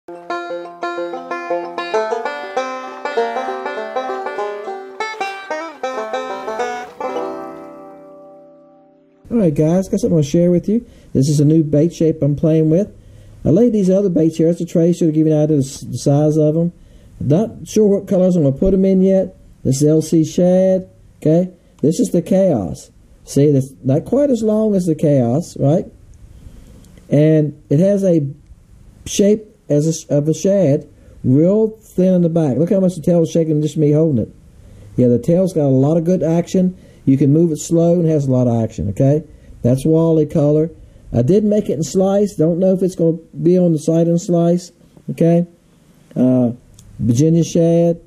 Alright guys, got something I want to share with you. This is a new bait shape I'm playing with. I laid these other baits here as a tracer to give you an idea of the size of them. Not sure what colors I'm going to put them in yet. This is LC Shad. Okay, this is the Chaos. See, that's not quite as long as the Chaos, right? And it has a shape of a shad, real thin in the back. Look how much the tail is shaking, just me holding it. Yeah, the tail's got a lot of good action. You can move it slow and it has a lot of action, okay? That's Wally color. I did make it in slice. Don't know if it's going to be on the side in slice, okay? Virginia Shad.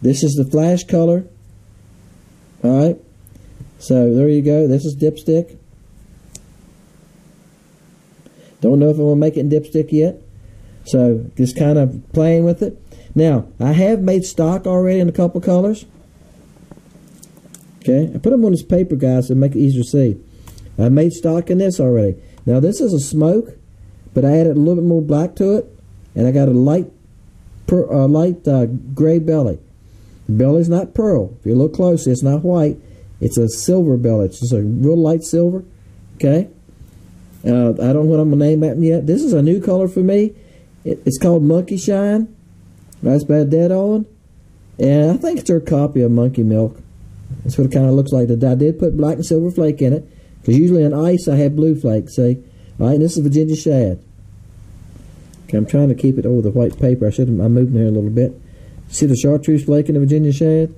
This is the flash color. Alright? So, there you go. This is dipstick. Don't know if I'm going to make it in dipstick yet. So, just kind of playing with it. Now, I have made stock already in a couple colors. Okay, I put them on this paper, guys, to make it easier to see. I made stock in this already. Now, this is a smoke, but I added a little bit more black to it, and I got a light gray belly. The belly's not pearl. If you look closely, it's not white. It's a silver belly. It's just a real light silver. Okay, I don't know what I'm going to name that yet. This is a new color for me. It's called Monkey Shine. That's by Dead On. And I think it's their copy of Monkey Milk. That's what it kind of looks like. I did put black and silver flake in it, because usually in ice I have blue flake, see? Alright, and this is Virginia Shad. Okay, I'm trying to keep it over the white paper. I'm moving here a little bit. See the chartreuse flake in the Virginia Shad?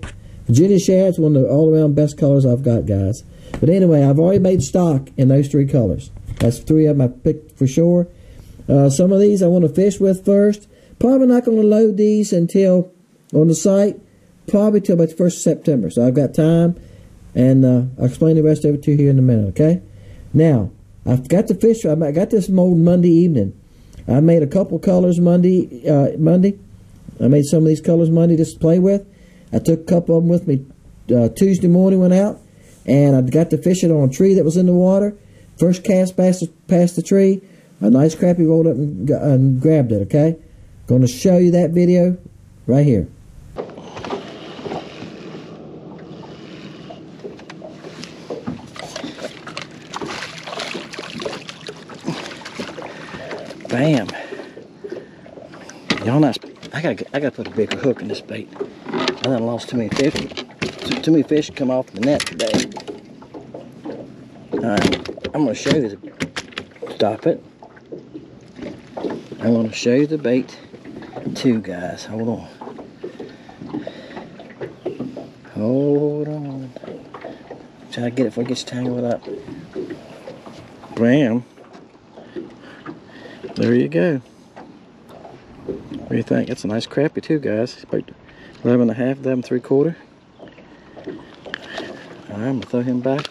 Virginia Shad's one of the all-around best colors I've got, guys. But anyway, I've already made stock in those three colors. That's three of them I picked for sure. Some of these I want to fish with first. Probably not going to load these until on the site. Probably till about the 1st of September. So I've got time, and I'll explain the rest of it to you here in a minute, okay? Now, I've got the fish. I got this mold Monday evening. I made a couple colors Monday. I made some of these colors Monday just to play with. I took a couple of them with me Tuesday morning, went out, and I got to fish it on a tree that was in the water. First cast past the tree, a nice crappie rolled up and grabbed it, okay? Going to show you that video right here. Bam! Y'all not. I gotta put a bigger hook in this bait. I done lost too many fish. Too many fish come off the net today. Alright, I'm gonna show you stop it. I'm gonna show you the bait too, guys. Hold on. Hold on. Try to get it before it gets tangled up. Bam! There you go. What do you think? That's a nice crappie too, guys. It's about 11 1/2, 11 3/4. I'm gonna throw him back.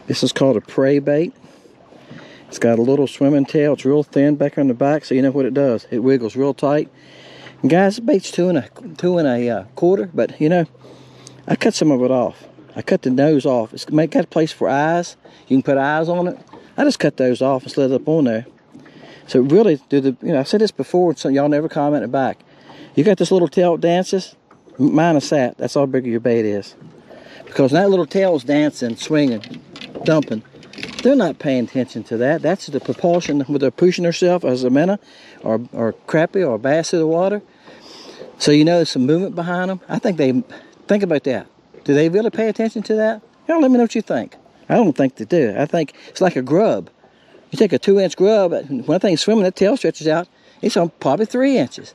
This is called a prey bait. It's got a little swimming tail. It's real thin back on the back, so you know what it does. It wiggles real tight. And guys, the bait's 2 1/4, but you know, I cut some of it off. I cut the nose off. It's got a place for eyes. You can put eyes on it. I just cut those off and slid it up on there. So really, I've said this before, so y'all never commented back. You got this little tail that dances, minus that. That's how big your bait is. Because that little tail is dancing, swinging, dumping. They're not paying attention to that. That's the propulsion where they're pushing themselves as a minnow or crappie or bass through the water. So you know there's some movement behind them. I think think about that. Do they really pay attention to that? Y'all let me know what you think. I don't think they do. I think it's like a grub. You take a 2-inch grub, when that thing's swimming, that tail stretches out, it's on probably 3 inches.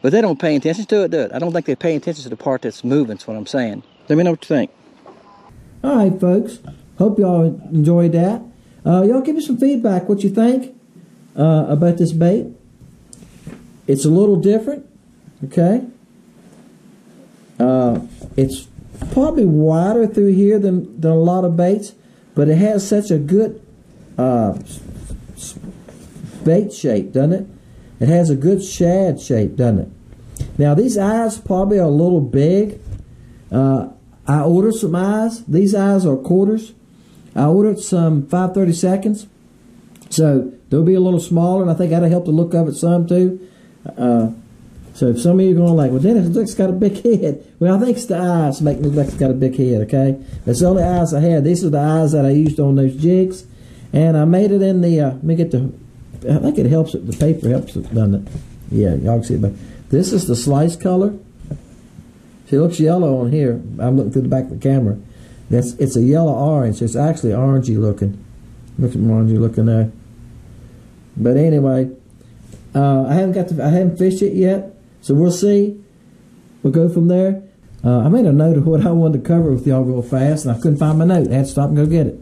But they don't pay attention to it, do it? I don't think they pay attention to the part that's moving, is what I'm saying. Let me know what you think. Alright, folks. Hope y'all enjoyed that. Y'all give me some feedback, what you think about this bait. It's a little different, okay? It's probably wider through here than a lot of baits, but it has such a good bait shape, doesn't it? It has a good shad shape, doesn't it? Now these eyes probably are a little big. I ordered some eyes. These eyes are quarters. I ordered some 5/32, so they'll be a little smaller, and I think that'll help the look of it some too. So if some of you are going like, well, Dennis, it's got a big head. Well, I think it's the eyes make it look like it's got a big head, okay? That's the only eyes I had. These are the eyes that I used on those jigs. And I made it in the, let me get the, I think it helps it, the paper helps it, doesn't it? Yeah, y'all can see it. But this is the slice color. See, it looks yellow on here. I'm looking through the back of the camera. It's a yellow-orange. It's actually orangey looking. Looks orangey looking there. But anyway, I haven't fished it yet. So we'll see. We'll go from there. I made a note of what I wanted to cover with y'all real fast, and I couldn't find my note. I had to stop and go get it.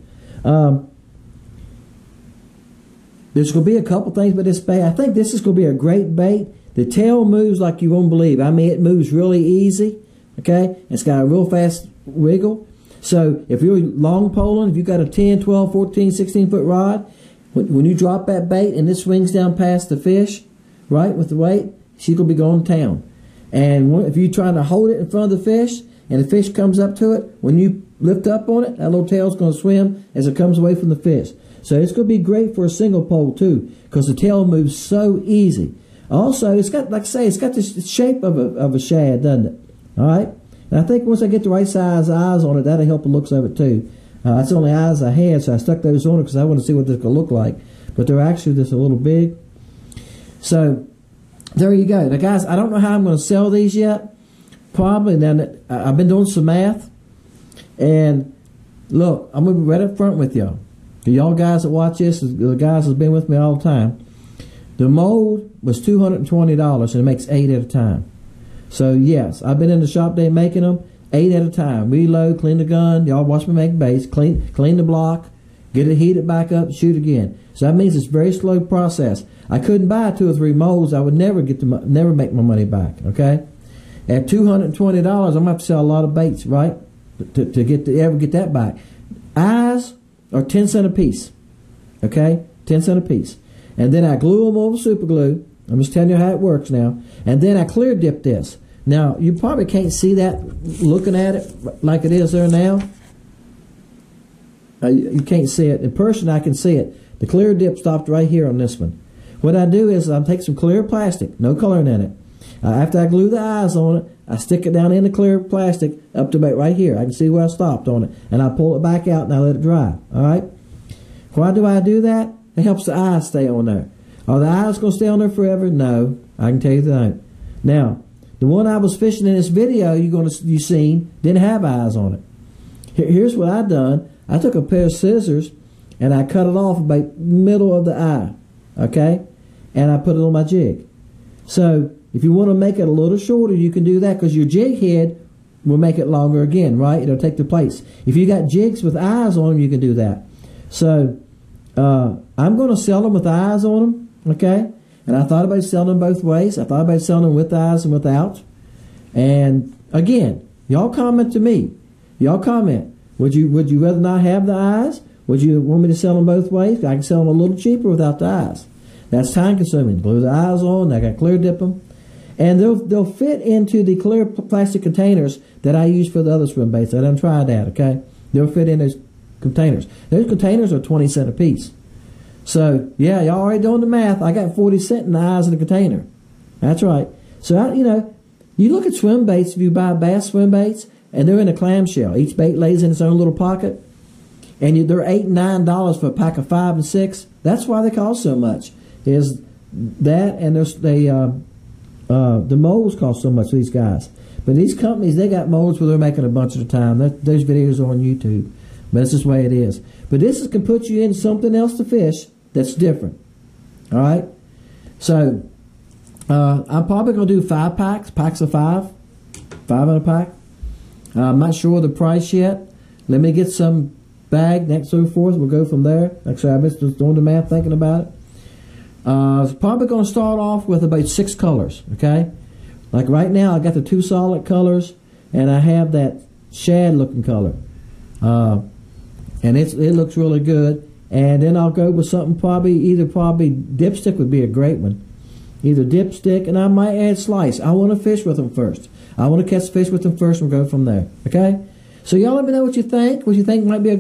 There's going to be a couple things with this bait. I think this is going to be a great bait. The tail moves like you won't believe. I mean, it moves really easy. Okay? It's got a real fast wiggle. So if you're long poling, if you've got a 10, 12, 14, 16-foot rod, when you drop that bait and it swings down past the fish, right, with the weight, she's going to be going to town. And if you're trying to hold it in front of the fish and the fish comes up to it, when you lift up on it, that little tail's going to swim as it comes away from the fish. So it's going to be great for a single pole too, because the tail moves so easy. Also, it's got, like I say, it's got the shape of a shad, doesn't it? All right? And I think once I get the right size eyes on it, that'll help the looks of it too. That's the only eyes I had, so I stuck those on it because I want to see what this could look like. But they're actually just a little big. So there you go. Now, guys, I don't know how I'm going to sell these yet. Probably. Now, I've been doing some math. And look, I'm going to be right up front with y'all. Y'all guys that watch this, the guys that's been with me all the time. The mold was $220, and it makes 8 at a time. So, yes, I've been in the shop day making them 8 at a time. Reload, clean the gun. Y'all watch me make baits. Clean the block. Get it heated back up, shoot again. So that means it's a very slow process. I couldn't buy 2 or 3 molds. I would never make my money back. Okay, at $220, I'm gonna have to sell a lot of baits, right? To ever get that back. Eyes are 10 cents a piece. Okay, 10 cents a piece. And then I glue them over super glue. I'm just telling you how it works now. And then I clear dip this. Now you probably can't see that looking at it like it is there now. You can't see it. In person, I can see it. The clear dip stopped right here on this one. What I do is I take some clear plastic, no coloring in it. After I glue the eyes on it, I stick it down in the clear plastic up to about right here. I can see where I stopped on it. And I pull it back out and I let it dry. All right? Why do I do that? It helps the eyes stay on there. Are the eyes going to stay on there forever? No. I can tell you that. Now, the one I was fishing in this video you seen didn't have eyes on it. Here's what I done. I took a pair of scissors and I cut it off about middle of the eye, okay? And I put it on my jig. So if you want to make it a little shorter, you can do that because your jig head will make it longer again, right? It'll take the place. If you got jigs with eyes on them, you can do that. So I'm going to sell them with eyes on them, okay? And I thought about selling them both ways. I thought about selling them with eyes and without. And again, y'all comment to me. Y'all comment. Would you rather not have the eyes? Would you want me to sell them both ways? I can sell them a little cheaper without the eyes. That's time consuming. Glue the eyes on. I got clear dip them. And they'll fit into the clear plastic containers that I use for the other swim baits. I done tried that, okay? They'll fit in those containers. Those containers are 20 cents a piece. So, yeah, y'all already doing the math. I got 40 cents in the eyes of the container. That's right. So, you look at swim baits, if you buy bass swim baits, and they're in a clamshell. Each bait lays in its own little pocket. And they're $8 and $9 for a pack of 5 and 6. That's why they cost so much. Is that and the molds cost so much for these guys. But these companies, they got molds where they're making a bunch at a time. Those videos are on YouTube. But that's just the way it is. But this can put you in something else to fish that's different. All right? So, I'm probably going to do 5 packs of 5. 5 in a pack. I'm not sure of the price yet. Let me get some bag next so forth. We'll go from there. Actually, I just doing the math, thinking about it. It's probably going to start off with about 6 colors, okay? Like right now, I got the 2 solid colors, and I have that shad looking color. And it looks really good. And then I'll go with something probably dipstick would be a great one. Either dipstick, and I might add slice. I want to fish with them first. I want to catch fish with them first and go from there, okay? So y'all let me know what you think might be a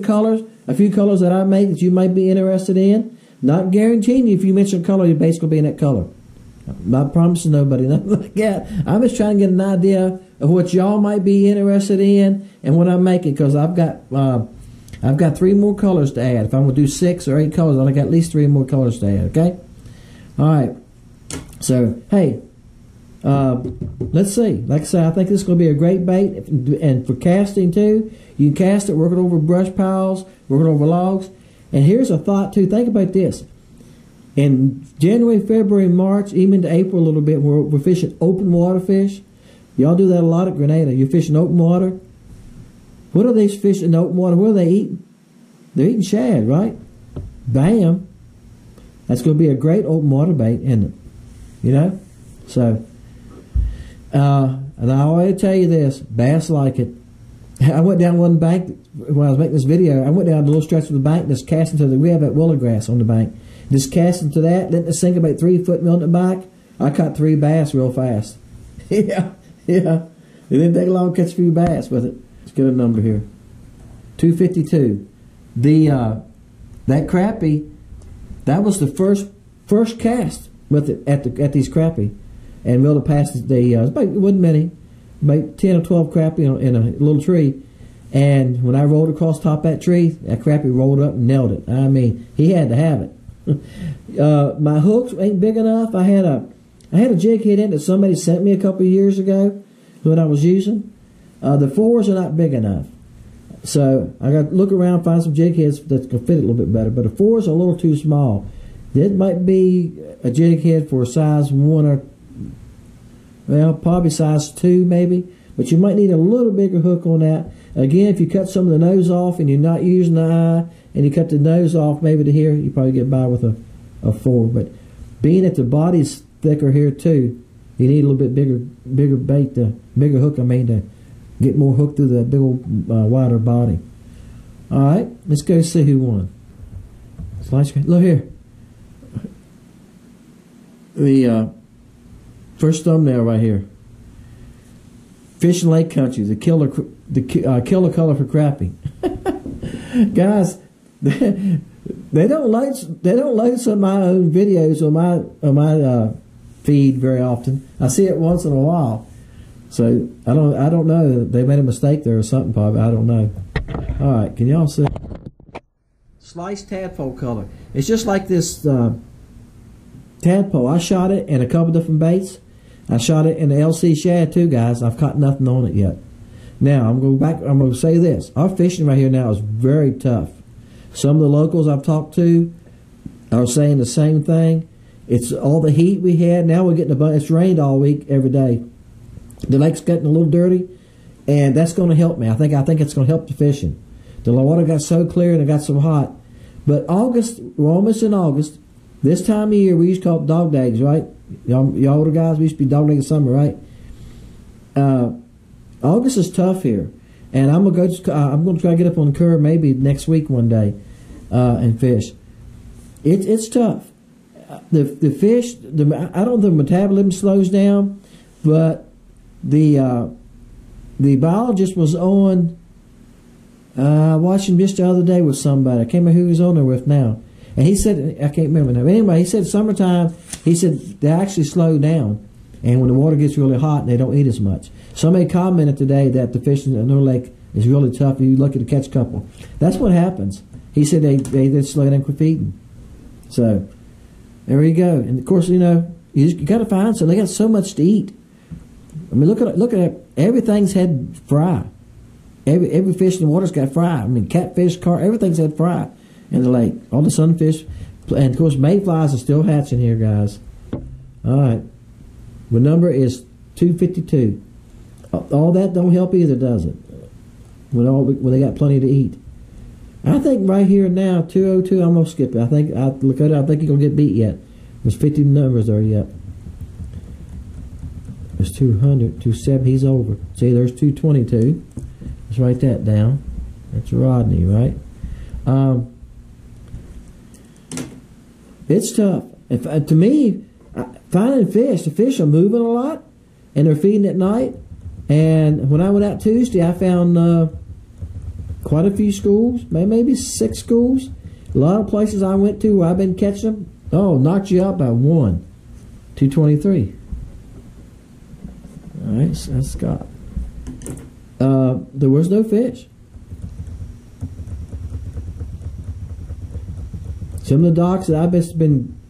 few colors that I make that you might be interested in. Not guaranteeing you if you mention a color, your bait's going to be in that color. I'm not promising nobody nothing like that. I'm just trying to get an idea of what y'all might be interested in and what I'm making, because I've got 3 more colors to add. If I'm going to do 6 or 8 colors, I got at least 3 more colors to add, okay? All right. So, hey, let's see. Like I say, I think this is going to be a great bait. And for casting, too, you can cast it working over brush piles, working over logs. And here's a thought, too. Think about this. In January, February, March, even into April a little bit, we're fishing open water fish. Y'all do that a lot at Grenada. You're fishing open water. What are these fish in open water? What are they eating? They're eating shad, right? Bam. That's going to be a great open water bait, isn't it? You know? So, and I always tell you this, bass like it. I went down one bank when I was making this video. I went down a little stretch of the bank, just casting to we have that willow grass on the bank. Just casting to that, letting it sink about 3 foot on the back. I caught 3 bass real fast. Yeah. It didn't take long to catch a few bass with it. Let's get a number here. 252. That crappie, that was the first cast with it at these crappie, and we'll pass it wasn't many, about 10 or 12 crappie in a little tree, and when I rolled across the top of that tree, that crappie rolled up and nailed it. I mean, he had to have it. My hooks ain't big enough. I had a jig head in that somebody sent me a couple of years ago when I was using. The 4s are not big enough. So I got to look around, find some jig heads that can fit it a little bit better. But the 4s are a little too small. It might be a jig head for a size 1 or, well, probably size 2 maybe. But you might need a little bigger hook on that. Again, if you cut some of the nose off and you're not using the eye, and you cut the nose off maybe to here, you probably get by with a 4. But being that the body's thicker here too, you need a little bit bigger bait, bigger hook, to get more hook through the big old wider body. All right, let's go see who won. Look here. The first thumbnail right here. Fish and Lake Country, the killer color for crappie. Guys, they don't load some of my own videos on my feed very often. I see it once in a while. So I don't know. They made a mistake there or something probably. I don't know. All right, can y'all see? Sliced tadpole color. It's just like this tadpole. I shot it in a couple different baits. I shot it in the LC shad too, guys. I've caught nothing on it yet. Now I'm going to say this. Our fishing right here now is very tough. Some of the locals I've talked to are saying the same thing. It's all the heat we had. Now we're getting it's rained all week, every day. The lake's getting a little dirty, and that's going to help me. I think it's going to help the fishing. The water got so clear and it got so hot. But August, we're almost in August. This time of year, we used to call it dog days, right? Y'all older guys, we used to be dog days in summer, right? August is tough here, and I'm going to try to get up on the curve maybe next week one day and fish. It's tough. The fish, I don't know if the metabolism slows down, but the biologist was on watching just the other day with somebody. I can't remember who he was on there with now. And he said, I can't remember now. But anyway, he said summertime, he said they actually slow down. And when the water gets really hot, they don't eat as much. Somebody commented today that the fishing in their lake is really tough. You're lucky to catch a couple. That's what happens. He said they slow down and quit feeding. So, there you go. And of course, you got to find some. They got so much to eat. I mean, look at it. Everything's had fry. Every fish in the water's got fry. I mean, catfish, carp, everything's had fry in the lake. All the sunfish. And of course, mayflies are still hatching here, guys. All right. The number is 252. All that don't help either, does it? When they got plenty to eat. I think right here now, 202, I'm going to skip it. I think look at it. I think you're going to get beat yet. There's 50 numbers there yet. There's 200, 270, he's over. See, there's 222. Let's write that down. That's Rodney, right? It's tough. To me, finding fish, the fish are moving a lot, and they're feeding at night. And when I went out Tuesday, I found quite a few schools, maybe 6 schools. A lot of places I went to where I've been catching them, knocked you out by 1, 223. All right, so that's Scott. There was no fish. Some of the docks that I bet has been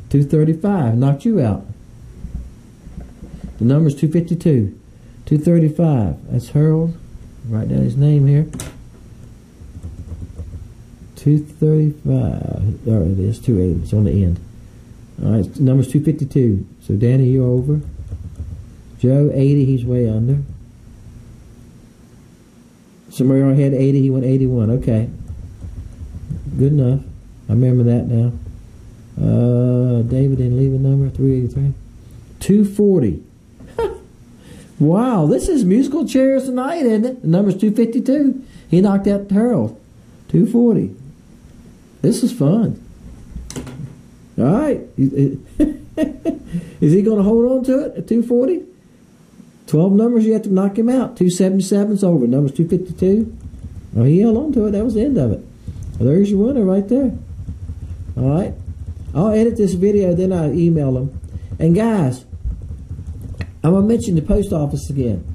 235, knocked you out. The number's 252. 235. That's Harold. Write down his name here. 235. There it is. 280. It's on the end. All right. Number's 252. So Danny, you're over. Joe 80. He's way under. Somebody already had 80. He went 81. Okay. Good enough. I remember that now. David didn't leave a number. 383. 240. Wow, this is musical chairs tonight, isn't it? The number's 252. He knocked out Harold. 240. This is fun. All right. Is he going to hold on to it at 240? 12 numbers, you have to knock him out. 277's over. Number's 252. Oh, he held on to it. That was the end of it. Well, there's your winner right there. All right. I'll edit this video, then I'll email them. And guys, I'm going to mention the post office again.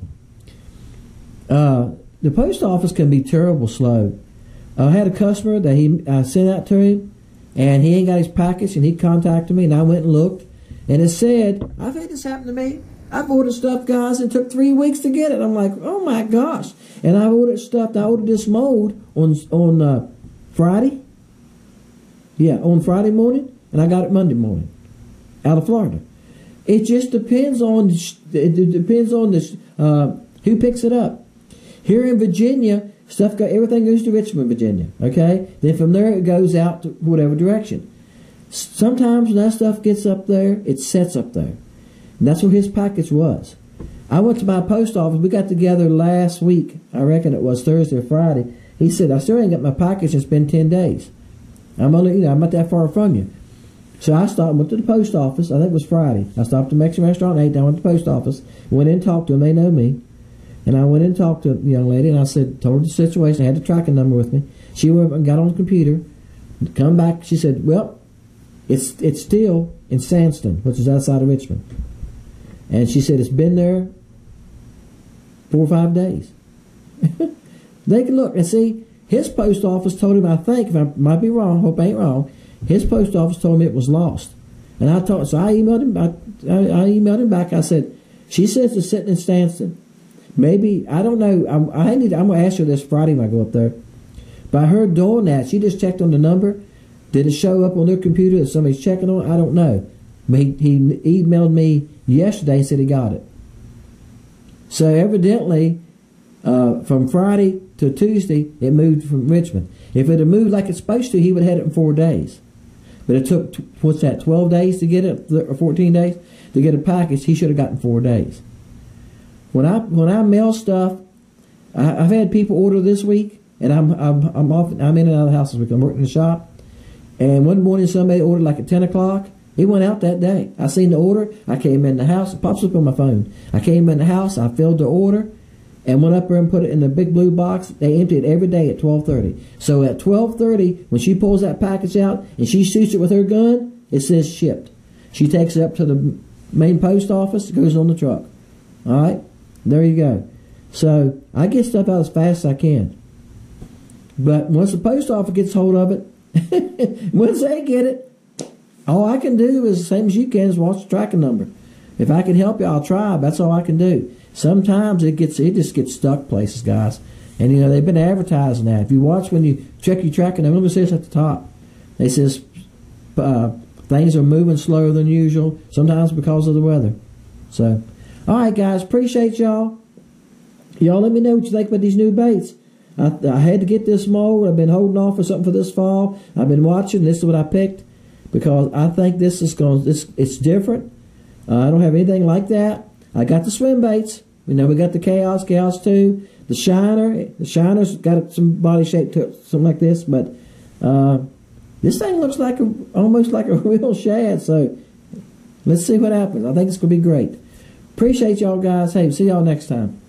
The post office can be terrible slow. I had a customer that he sent out to him, and he ain't got his package, and he contacted me, and I went and looked, and it said, I've had this happen to me. I've ordered stuff, guys, and it took 3 weeks to get it. I'm like, oh my gosh. And I ordered stuff. I ordered this mold on Friday. Yeah, on Friday morning, and I got it Monday morning out of Florida. It just depends on who picks it up. Here in Virginia, everything goes to Richmond, Virginia. Okay, then from there it goes out to whatever direction. Sometimes when that stuff gets up there, it sets up there. And that's where his package was. I went to my post office. We got together last week. I reckon it was Thursday or Friday. He said, I still ain't got my package. It's been 10 days. I'm not that far from you. So I stopped and went to the post office. I think it was Friday. I stopped at the Mexican restaurant and ate. I went to the post office. Went in and talked to them. They know me. And I went in and talked to the young lady, and I told her the situation. I had the tracking number with me. She went and got on the computer. Come back. She said, well, it's still in Sandston, which is outside of Richmond. And she said it's been there 4 or 5 days. They can look and see. His post office told him, I think, if I might be wrong, hope I ain't wrong, his post office told me it was lost. And I emailed him. I emailed him back. I said, she says it's sitting in Sandston. Maybe, I don't know. I'm going to ask her this Friday when I go up there. But I heard doing that. She just checked on the number. Did it show up on their computer that somebody's checking on it? I don't know. But he emailed me yesterday and said he got it. So evidently, from Friday to Tuesday, it moved from Richmond. If it had moved like it's supposed to, he would have had it in 4 days. But it took, 12 days to get it, or 14 days to get a package. He should have gotten 4 days. When I mail stuff, I've had people order this week, and I'm in and out of the house this week. I'm working in the shop, and one morning somebody ordered like at 10 o'clock. It went out that day. I seen the order. I came in the house. It pops up on my phone. I came in the house. I filled the order, and went up there and put it in the big blue box. They empty it every day at 12:30. So at 12:30, when she pulls that package out and she shoots it with her gun, it says shipped. She takes it up to the main post office. It goes on the truck. All right? There you go. So I get stuff out as fast as I can. But once the post office gets hold of it, once they get it, all I can do is the same as you can is watch the tracking number. If I can help you, I'll try. That's all I can do. Sometimes it just gets stuck places, guys. And they've been advertising that. If you watch when you check your tracking number, it says at the top. It says things are moving slower than usual, sometimes because of the weather. So, all right, guys, appreciate y'all. Y'all let me know what you think about these new baits. I had to get this mold. I've been holding off for something for this fall. I've been watching. This is what I picked because I think this is it's different. I don't have anything like that. I got the swim baits. We got the Chaos 2. The Shiner's got some body shape to it, something like this. But this thing looks like almost like a real shad. So let's see what happens. I think it's going to be great. Appreciate y'all, guys. Hey, see y'all next time.